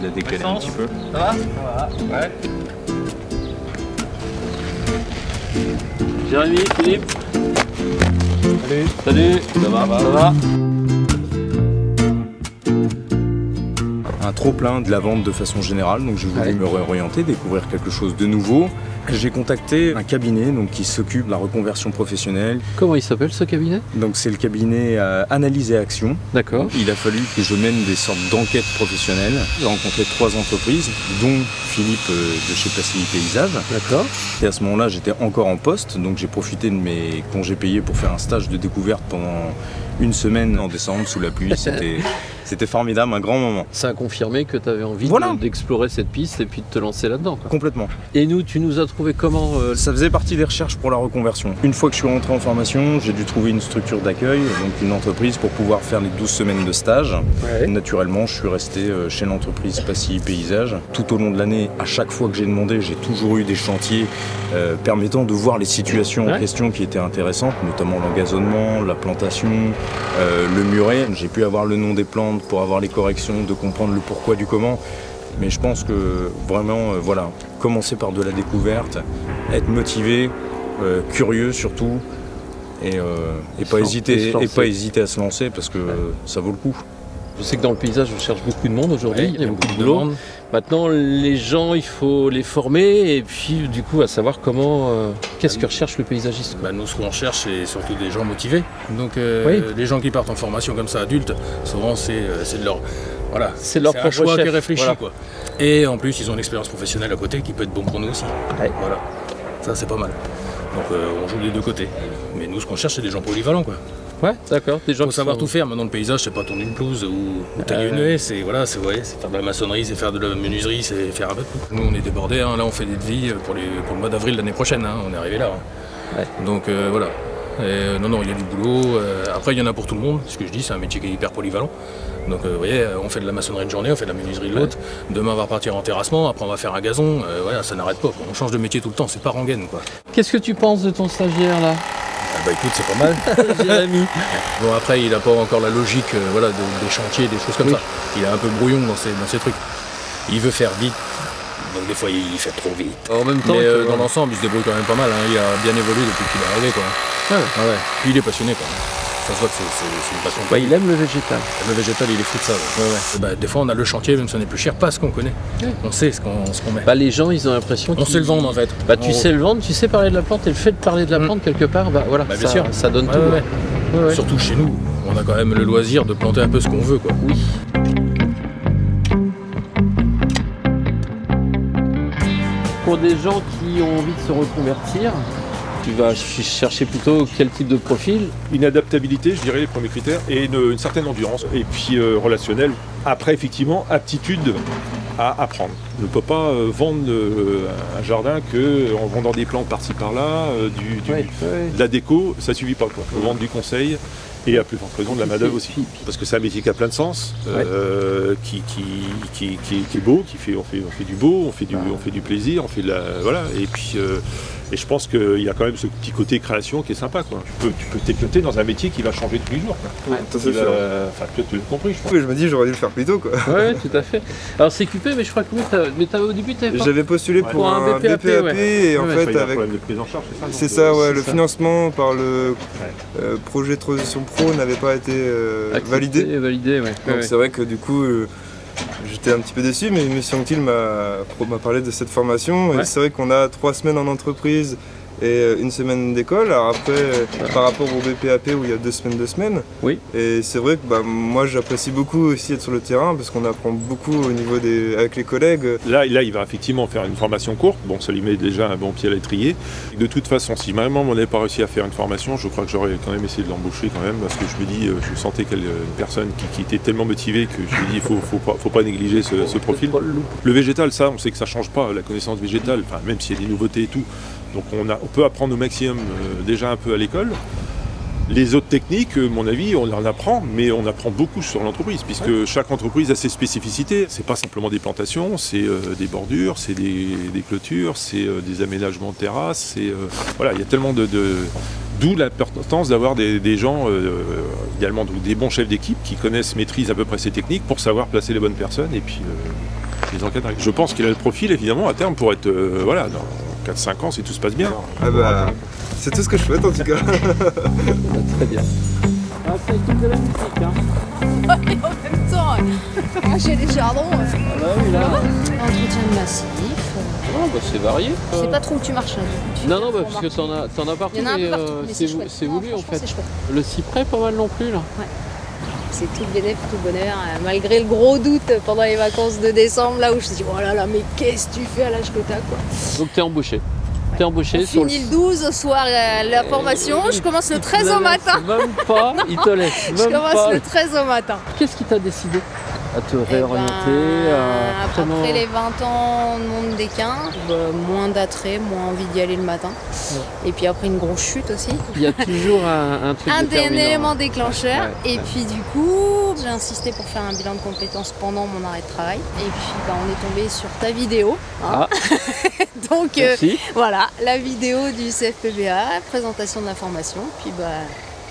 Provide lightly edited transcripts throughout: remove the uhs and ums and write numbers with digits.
de la décaler un petit peu. Ça va? Ça va. Ouais. Jérémy, Philippe. Salut. Salut. Ça va? Ça va? Un trop-plein de la vente de façon générale, donc j'ai voulu me réorienter, découvrir quelque chose de nouveau. J'ai contacté un cabinet donc, qui s'occupe de la reconversion professionnelle. Comment il s'appelle ce cabinet? Donc c'est le cabinet Analyse et Action. D'accord. Il a fallu que je mène des sortes d'enquêtes professionnelles. J'ai rencontré 3 entreprises, dont Philippe de chez Passy Paysage. D'accord. Et à ce moment-là, j'étais encore en poste, donc j'ai profité de mes congés payés pour faire un stage de découverte pendant une semaine en décembre sous la pluie. C'était formidable, un grand moment. Ça a confirmé que tu avais envie d'explorer cette piste et puis de te lancer là-dedans. Complètement. Et nous, tu nous as trouvé comment Ça faisait partie des recherches pour la reconversion. Une fois que je suis rentré en formation, j'ai dû trouver une structure d'accueil, donc une entreprise pour pouvoir faire les 12 semaines de stage. Ouais. Naturellement, je suis resté chez l'entreprise Passy Paysage. Tout au long de l'année, à chaque fois que j'ai demandé, j'ai toujours eu des chantiers permettant de voir les situations en question qui étaient intéressantes, notamment l'engazonnement, la plantation, le muret. J'ai pu avoir le nom des plantes pour avoir les corrections, de comprendre le pourquoi du comment. Mais je pense que vraiment, voilà, commencer par de la découverte, être motivé, curieux surtout, et pas hésiter à se lancer parce que ça vaut le coup. Je sais que dans le paysage, je cherche beaucoup de monde aujourd'hui, il y a beaucoup de boulot. Maintenant, les gens, il faut les former et puis du coup, à savoir comment, qu'est-ce que recherche le paysagiste. Nous, ce qu'on cherche, c'est surtout des gens motivés. Donc, les gens qui partent en formation comme ça, adultes, souvent, c'est de leur... Voilà, c'est leur propre choix chef. qui est réfléchi. Voilà. Quoi. Et en plus, ils ont une expérience professionnelle à côté qui peut être bon pour nous aussi. Ouais. Voilà, ça, c'est pas mal. Donc, on joue des deux côtés. Mais nous, ce qu'on cherche, c'est des gens polyvalents, quoi. Ouais, d'accord. Des gens faut savoir tout faire. Maintenant, le paysage, c'est pas tourner une pelouse ou tailler une haie, c'est faire de la maçonnerie, c'est faire de la menuiserie, c'est faire un peu de tout. Nous, on est débordés. Hein. Là, on fait des devis pour le mois d'avril l'année prochaine. Hein. On est arrivé là. Hein. Ouais. Donc voilà. Non, il y a du boulot. Après, il y en a pour tout le monde. Ce que je dis, c'est un métier qui est hyper polyvalent. Donc, vous voyez, on fait de la maçonnerie une journée, on fait de la menuiserie de l'autre. Demain, on va repartir en terrassement. Après, on va faire un gazon. Voilà, ça n'arrête pas. Quoi. On change de métier tout le temps. C'est pas rengaine, quoi. Qu'est-ce que tu penses de ton stagiaire là? Bah écoute, c'est pas mal. Jérémy. Bon, après, il n'a pas encore la logique des chantiers, des choses comme ça. Il est un peu brouillon dans ses trucs. Il veut faire vite, donc des fois il fait trop vite. En même temps, mais dans l'ensemble, il se débrouille quand même pas mal. Hein. Il a bien évolué depuis qu'il est arrivé. Quoi. Ouais. Puis il est passionné. Quoi. Ça se voit que c'est une passion. Il aime le végétal. Le végétal, il est fou de ça. Ouais. Des fois, on a le chantier, même si on est plus cher, parce qu'on connaît. On sait ce qu'on met. Les gens, ils ont l'impression on sait le vendre en fait. Tu sais le vendre, tu sais parler de la plante, et le fait de parler de la plante quelque part, voilà, bien sûr. Ça donne tout. Ouais. Surtout chez nous, on a quand même le loisir de planter un peu ce qu'on veut. Quoi. Oui. Pour des gens qui ont envie de se reconvertir, tu vas chercher plutôt quel type de profil? Une adaptabilité, je dirais, les premiers critères, et une certaine endurance, et puis relationnelle. Après, effectivement, aptitude à apprendre. On ne peut pas vendre un jardin en vendant des plantes par-ci par-là, de la déco, ça ne suffit pas. Il faut vendre du conseil. Et à plus forte raison de la main-d'œuvre aussi. Parce que c'est un métier qui a plein de sens, qui est beau, on fait du beau, on fait du plaisir, on fait de la. Voilà. Et puis et je pense qu'il y a quand même ce petit côté création qui est sympa. Quoi. Tu peux t'éclater dans un métier qui va changer tous les jours. Quoi. Ça c'est sûr. Enfin, tu l'as compris, je pense. Oui, je me dis j'aurais dû le faire plus tôt. Quoi. Oui, tout à fait. Alors c'est CQP, mais je crois que au début, tu avais pas... J'avais postulé pour un BPAP et en fait avec... problème de prise en charge, c'est ça? C'est ça, ouais. Le financement par le projet de transition pro n'avait pas été validé. Donc c'est vrai que du coup... J'étais un petit peu déçu, mais M. Anctil m'a parlé de cette formation. Et c'est vrai qu'on a 3 semaines en entreprise et 1 semaine d'école. Alors après, par rapport au BPAP où il y a 2 semaines, Oui. Et c'est vrai que moi j'apprécie beaucoup aussi être sur le terrain parce qu'on apprend beaucoup au niveau avec les collègues. Là, il va effectivement faire une formation courte. Bon, ça lui met déjà un bon pied à l'étrier. De toute façon, si vraiment on n'avait pas réussi à faire une formation, je crois que j'aurais quand même essayé de l'embaucher quand même parce que je me dis, je sentais qu'elle une personne qui était tellement motivée que je me dis, faut pas négliger ce profil. Le végétal, ça, on sait que ça change pas la connaissance végétale, même s'il y a des nouveautés et tout. Donc on peut apprendre au maximum déjà un peu à l'école. Les autres techniques, à mon avis, on en apprend, mais on apprend beaucoup sur l'entreprise, puisque chaque entreprise a ses spécificités. C'est pas simplement des plantations, c'est des bordures, c'est des clôtures, c'est des aménagements de terrasses. Voilà, il y a tellement d'où l'importance d'avoir des gens, idéalement des bons chefs d'équipe qui maîtrisent à peu près ces techniques pour savoir placer les bonnes personnes et puis les encadrer. Je pense qu'il a le profil, évidemment, à terme, pour être, voilà, dans 4-5 ans, si tout se passe bien. Ah bah, c'est tout ce que je souhaite, en tout cas. Très bien. Ah, ça écoute de la musique, hein. Oui, en même temps, moi j'ai les jardins. Ah bah oui, là. Entretien de massif. Ah bah c'est varié. C'est pas trop où tu marches là. Non, non, bah, parce que t'en as partout. Il y en a un peu partout, mais c'est voulu en fait. C'est chouette. Le cyprès, pas mal non plus là. Ouais. C'est tout bénéf, tout bonheur, malgré le gros doute pendant les vacances de décembre, là où je me dis, oh là là, mais qu'est-ce que tu fais à l'âge que t'as, quoi. Donc t'es embauché. T'es embauché sur fini le 12 au soir la formation, je commence le 13 au matin. Même pas, il te laisse. Je commence le 13 au matin. Qu'est-ce qui t'a décidé à te réorienter Après les 20 ans de monde d'équin, moins d'attrait, moins envie d'y aller le matin. Ouais. Et puis après une grosse chute aussi. Il y a toujours un truc un élément déclencheur. Ouais. Et puis du coup, j'ai insisté pour faire un bilan de compétences pendant mon arrêt de travail. Et puis on est tombé sur ta vidéo. Hein. Donc voilà, la vidéo du CFPBA, présentation de la formation. Puis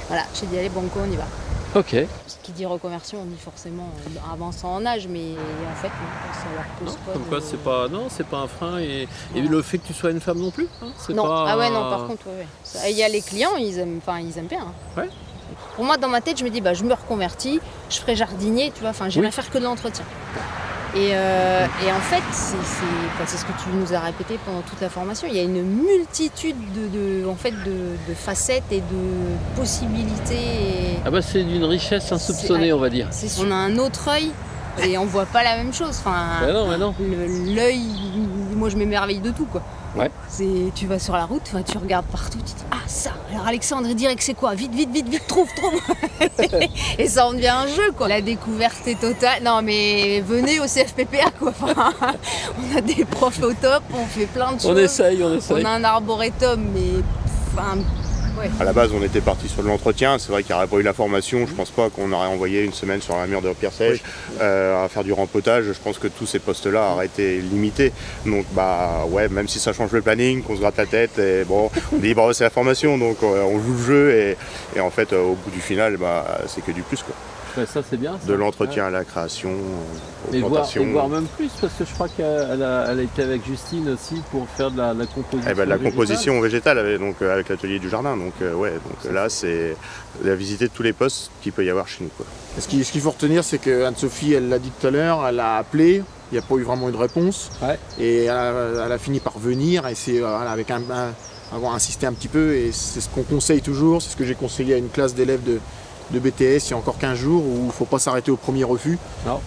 voilà, j'ai dit allez banco, on y va. Ok. Ce qui dit reconversion, on dit forcément avançant en âge, mais en fait, non, ça leur pose pas. Comme quoi, c'est pas un frein et le fait que tu sois une femme non plus. Hein, non, pas... ah ouais, non, par contre, il y a les clients, ils aiment bien. Hein. Ouais. Pour moi, dans ma tête, je me dis, je me reconvertis, je ferai jardinier, tu vois, j'irai faire que de l'entretien. Et en fait, c'est ce que tu nous as répété pendant toute la formation. Il y a une multitude de facettes et de possibilités. Ah bah c'est d'une richesse insoupçonnée, on va dire. On a un autre œil et on voit pas la même chose. Bah non. L'œil, moi je m'émerveille de tout, quoi. Ouais. Tu vas sur la route, tu regardes partout, tu dis ah ça. Alors Alexandre il dirait que c'est quoi? Vite, trouve. Et ça en devient un jeu, quoi. La découverte est totale. Non mais venez au CFPPA, quoi. On a des profs au top, on fait plein de choses. On essaye. On a un arboretum, mais ouais. À la base, on était parti sur de l'entretien. C'est vrai qu'il n'y aurait pas eu la formation. Je pense pas qu'on aurait envoyé une semaine sur un mur de pierre sèche à faire du rempotage. Je pense que tous ces postes-là auraient été limités. Donc, ouais, même si ça change le planning, qu'on se gratte la tête, et bon, on dit c'est la formation, donc on joue le jeu et en fait, au bout du final, c'est que du plus, quoi. Ouais, ça c'est bien. De l'entretien à la création, aux plantations. Et voir même plus, parce que je crois qu'elle a été avec Justine aussi pour faire de la composition. La composition végétale avec l'atelier du jardin. Donc là, c'est la visiter de tous les postes qu'il peut y avoir chez nous, quoi. Ce qu'il faut retenir, c'est qu'Anne-Sophie, elle l'a dit tout à l'heure, elle a appelé, il n'y a pas eu vraiment une réponse. Ouais. Et elle a fini par venir, et c'est avec avoir insisté un petit peu, et c'est ce qu'on conseille toujours, c'est ce que j'ai conseillé à une classe d'élèves de BTS il y a encore 15 jours où il ne faut pas s'arrêter au premier refus. Non,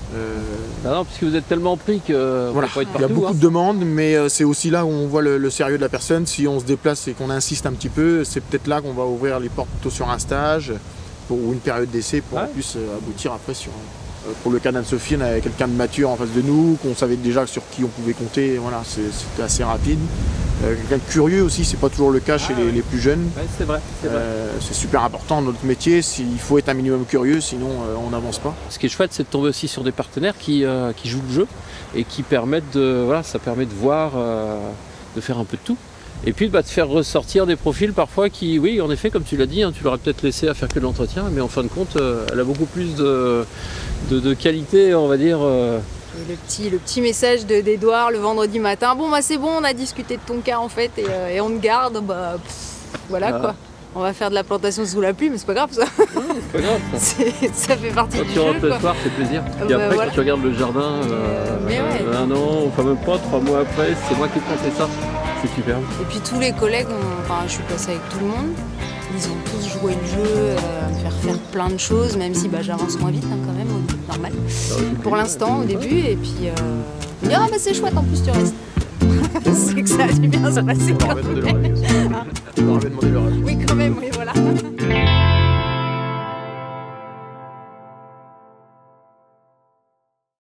parce que vous êtes tellement pris que voilà, faut pas être partout, il y a beaucoup de demandes, mais c'est aussi là où on voit le sérieux de la personne. Si on se déplace et qu'on insiste un petit peu, c'est peut-être là qu'on va ouvrir les portes plutôt sur un stage ou une période d'essai pour en plus aboutir après sur... Pour le cas d'Anne-Sophie, on avait quelqu'un de mature en face de nous, qu'on savait déjà sur qui on pouvait compter. Voilà, c'était assez rapide. Quelqu'un de curieux aussi, c'est pas toujours le cas chez les plus jeunes. Ouais, c'est vrai. C'est super important dans notre métier. Il faut être un minimum curieux, sinon on n'avance pas. Ce qui est chouette, c'est de tomber aussi sur des partenaires qui jouent le jeu et qui permettent ça permet de voir, de faire un peu de tout. Et puis de faire ressortir des profils parfois qui, oui, en effet, comme tu l'as dit, tu l'aurais peut-être laissé à faire que de l'entretien, mais en fin de compte, elle a beaucoup plus de qualité, on va dire. Et le petit message d'Edouard le vendredi matin, c'est bon, on a discuté de ton cas en fait, et on te garde, voilà quoi. On va faire de la plantation sous la pluie, mais c'est pas grave ça. Non, c'est pas grave ça. Ça fait partie du jeu. Quand tu rentres le soir, c'est plaisir. Et après, quand tu regardes le jardin, un an, enfin même pas, 3 mois après, c'est moi qui ai planté ça. C'est super. Et puis tous les collègues, je suis passée avec tout le monde, ils ont tous joué le jeu, me faire plein de choses, même si j'avance moins vite quand même, normal. Pour l'instant, au début, et puis c'est chouette, en plus tu restes. C'est que ça a dû bien se passer. On aurait demander leur avis. Oui, quand même, oui, voilà.